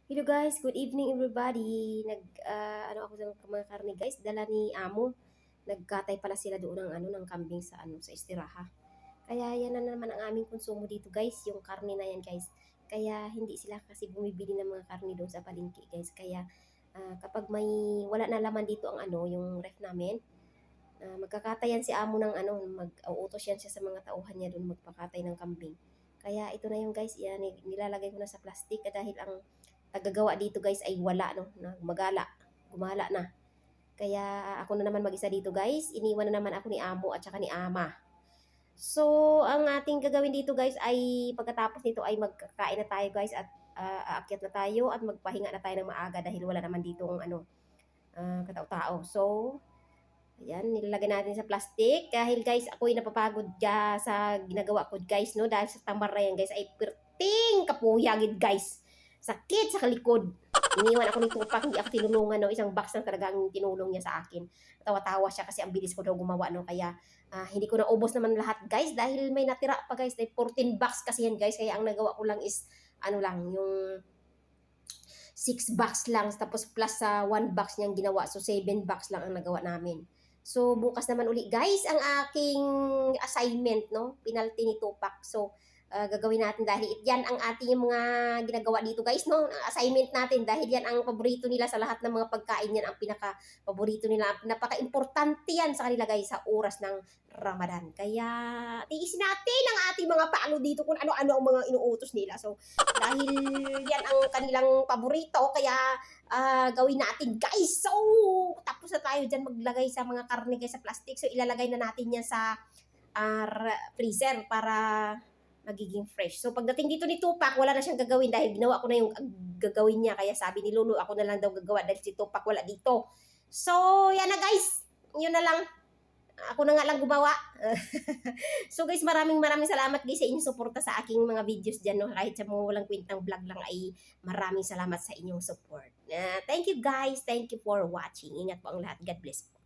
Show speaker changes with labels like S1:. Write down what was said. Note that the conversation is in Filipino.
S1: Hello guys, good evening everybody. Ano ako sa mga karne guys, dala ni Amo. Nagkatay pala sila doon ng kambing sa istiraha. Kaya yan na naman ang aming konsumo dito guys, yung karne na yan guys. Kaya hindi sila kasi bumibili ng mga karne doon sa palengke guys. Kaya kapag may wala na laman dito ang yung ref namin, magkakatayan si Amo ng mag-uutos yan siya sa mga tauhan niya doon magpakatay ng kambing. Kaya ito na yung guys, yan, nilalagay ko na sa plastic dahil ang tagagawa dito guys ay wala no, gumala na. Kaya ako na naman mag-isa dito guys, iniwan na naman ako ni Amo at saka ni Ama. So, ang ating gagawin dito guys ay pagkatapos nito ay magkakain na tayo guys at aakyat na tayo at magpahinga na tayo ng maaga dahil wala naman dito ang katao-tao. So, ayan, nilalagay natin sa plastic. Dahil guys, ako'y napapagod sa ginagawa ko guys, no? Dahil sa tambar na yan guys, ay perting kapuyagid guys. Sakit sa kalikod. Iniwan ako ni Tupac, hindi ako tinulungan, no? Isang box lang talaga ang tinulong niya sa akin. Tawa-tawa siya kasi ang bilis ko daw gumawa, no? Kaya hindi ko na ubos naman lahat guys dahil may natira pa guys. Dahil 14 box kasi yan guys. Kaya ang nagawa ko lang is, yung 6 box lang. Tapos plus sa 1 box niyang ginawa. So 7 box lang ang nagawa namin. So, bukas naman uli, guys, ang aking assignment, no? Pinalti ni Tupac. So, gagawin natin dahil yan ang ating mga ginagawa dito, guys, no? Ang assignment natin dahil yan ang paborito nila sa lahat ng mga pagkain yan, ang pinaka-paborito nila. Napaka-importante yan sa kanila, guys, sa oras ng Ramadan. Kaya, tiisin natin ang ating mga paano dito kung ano-ano ang mga inuutos nila. So, dahil yan ang kanilang paborito, kaya gawin natin guys. So, tapos na tayo dyan maglagay sa mga karne guys sa plastic. So, ilalagay na natin yan sa freezer para magiging fresh. So, pagdating dito ni Tupac, wala na siyang gagawin dahil ginawa ko na yung gagawin niya. Kaya sabi ni Lulu, ako na lang daw gagawa dahil si Tupac wala dito. So, yan na guys. Yun na lang. Ako na nga lang gumawa. So guys, maraming salamat guys sa inyong suporta sa aking mga videos dyan. No? Kahit sa mga walang kwentang vlog lang ay maraming salamat sa inyong support. Thank you guys. Thank you for watching. Ingat po ang lahat. God bless po.